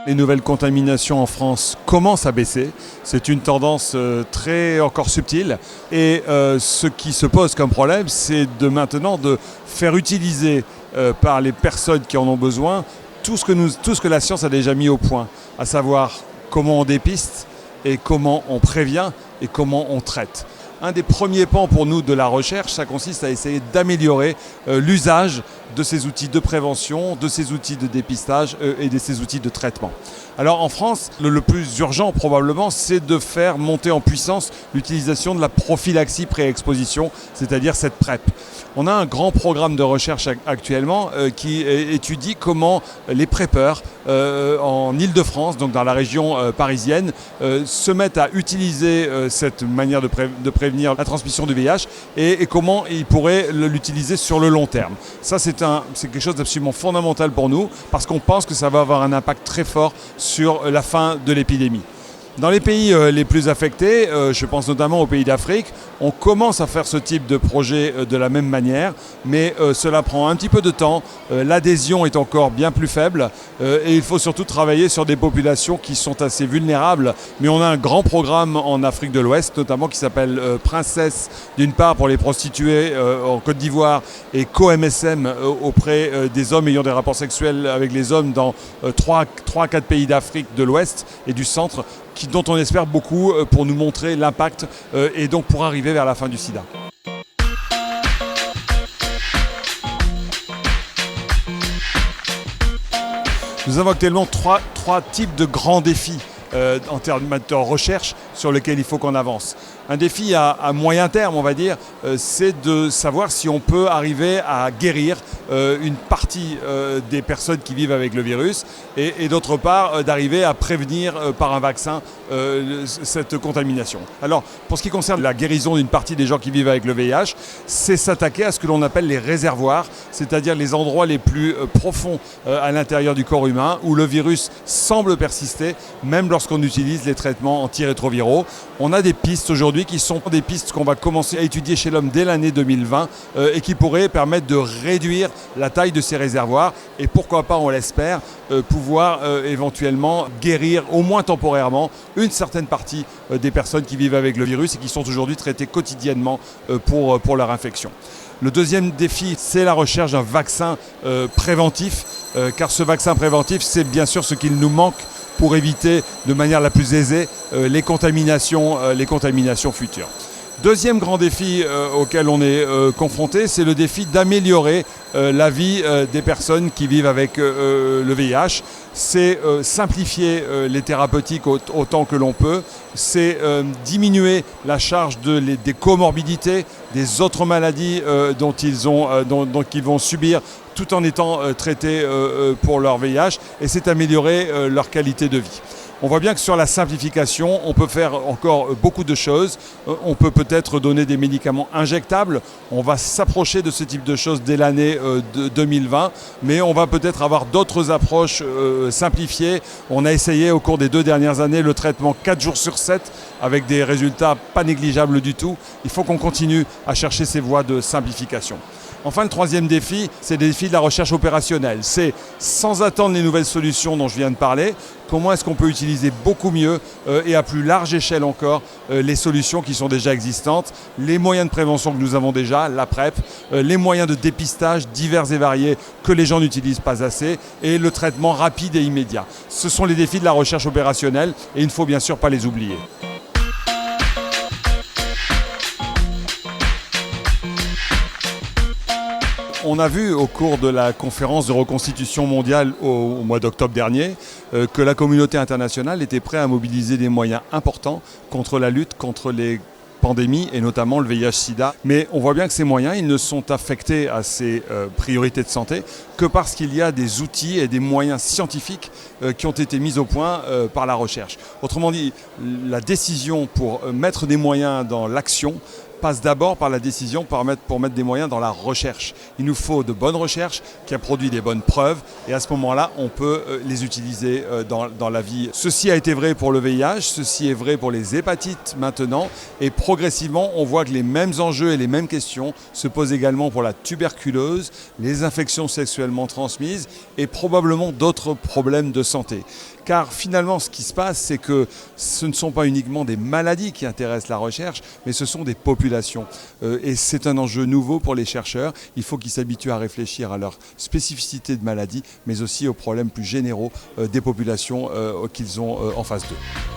Les nouvelles contaminations en France commencent à baisser. C'est une tendance très encore subtile. Et ce qui se pose comme problème, c'est de maintenant de faire utiliser par les personnes qui en ont besoin tout ce que la science a déjà mis au point, à savoir comment on dépiste et comment on prévient et comment on traite. Un des premiers pans pour nous de la recherche, ça consiste à essayer d'améliorer l'usage de ces outils de prévention, de ces outils de dépistage et de ces outils de traitement. Alors en France, le plus urgent probablement, c'est de faire monter en puissance l'utilisation de la prophylaxie pré-exposition, c'est-à-dire cette PrEP. On a un grand programme de recherche actuellement qui étudie comment les PrEPeurs en Île-de-France, donc dans la région parisienne, se mettent à utiliser cette manière de prévenir la transmission du VIH et comment ils pourraient l'utiliser sur le long terme. Ça, c'est quelque chose d'absolument fondamental pour nous parce qu'on pense que ça va avoir un impact très fort sur la fin de l'épidémie. Dans les pays les plus affectés, je pense notamment aux pays d'Afrique, on commence à faire ce type de projet de la même manière, mais cela prend un petit peu de temps, l'adhésion est encore bien plus faible et il faut surtout travailler sur des populations qui sont assez vulnérables. Mais on a un grand programme en Afrique de l'Ouest, notamment qui s'appelle Princesse, d'une part pour les prostituées en Côte d'Ivoire et Co-MSM auprès des hommes ayant des rapports sexuels avec les hommes dans 3-4 pays d'Afrique de l'Ouest et du centre, dont on espère beaucoup pour nous montrer l'impact et donc pour arriver vers la fin du sida. Nous avons actuellement trois types de grands défis en termes de recherche sur lesquels il faut qu'on avance. Un défi à moyen terme, on va dire, c'est de savoir si on peut arriver à guérir une partie des personnes qui vivent avec le virus et d'autre part d'arriver à prévenir par un vaccin cette contamination. Alors, pour ce qui concerne la guérison d'une partie des gens qui vivent avec le VIH, c'est s'attaquer à ce que l'on appelle les réservoirs, c'est-à-dire les endroits les plus profonds à l'intérieur du corps humain où le virus semble persister, même lorsqu'on utilise les traitements antirétroviraux. On a des pistes aujourd'hui qui sont des pistes qu'on va commencer à étudier chez l'homme dès l'année 2020 et qui pourraient permettre de réduire la taille de ces réservoirs et pourquoi pas, on l'espère, pouvoir éventuellement guérir au moins temporairement une certaine partie des personnes qui vivent avec le virus et qui sont aujourd'hui traitées quotidiennement pour leur infection. Le deuxième défi, c'est la recherche d'un vaccin préventif, car ce vaccin préventif, c'est bien sûr ce qu'il nous manque pour éviter de manière la plus aisée les contaminations futures. Deuxième grand défi auquel on est confronté, c'est le défi d'améliorer la vie des personnes qui vivent avec le VIH. C'est simplifier les thérapeutiques autant que l'on peut, c'est diminuer la charge des comorbidités, des autres maladies dont ils vont subir tout en étant traités pour leur VIH, et c'est améliorer leur qualité de vie. On voit bien que sur la simplification, on peut faire encore beaucoup de choses. On peut peut-être donner des médicaments injectables. On va s'approcher de ce type de choses dès l'année 2020, mais on va peut-être avoir d'autres approches simplifiées. On a essayé au cours des 2 dernières années le traitement 4 jours sur 7 avec des résultats pas négligeables du tout. Il faut qu'on continue à chercher ces voies de simplification. Enfin, le troisième défi, c'est le défi de la recherche opérationnelle. C'est, sans attendre les nouvelles solutions dont je viens de parler, comment est-ce qu'on peut utiliser beaucoup mieux et à plus large échelle encore les solutions qui sont déjà existantes, les moyens de prévention que nous avons déjà, la PrEP, les moyens de dépistage divers et variés que les gens n'utilisent pas assez et le traitement rapide et immédiat. Ce sont les défis de la recherche opérationnelle et il ne faut bien sûr pas les oublier. On a vu au cours de la conférence de reconstitution mondiale au mois d'octobre dernier que la communauté internationale était prête à mobiliser des moyens importants contre la lutte contre les pandémies et notamment le VIH-Sida. Mais on voit bien que ces moyens, ils ne sont affectés à ces priorités de santé que parce qu'il y a des outils et des moyens scientifiques qui ont été mis au point par la recherche. Autrement dit, la décision pour mettre des moyens dans l'action passe d'abord par la décision pour mettre des moyens dans la recherche. Il nous faut de bonnes recherches qui a produit des bonnes preuves et à ce moment-là, on peut les utiliser dans la vie. Ceci a été vrai pour le VIH, ceci est vrai pour les hépatites maintenant et progressivement, on voit que les mêmes enjeux et les mêmes questions se posent également pour la tuberculose, les infections sexuellement transmises et probablement d'autres problèmes de santé. Car finalement, ce qui se passe, c'est que ce ne sont pas uniquement des maladies qui intéressent la recherche, mais ce sont des populations. Et c'est un enjeu nouveau pour les chercheurs. Il faut qu'ils s'habituent à réfléchir à leur spécificité de maladie, mais aussi aux problèmes plus généraux des populations qu'ils ont en face d'eux.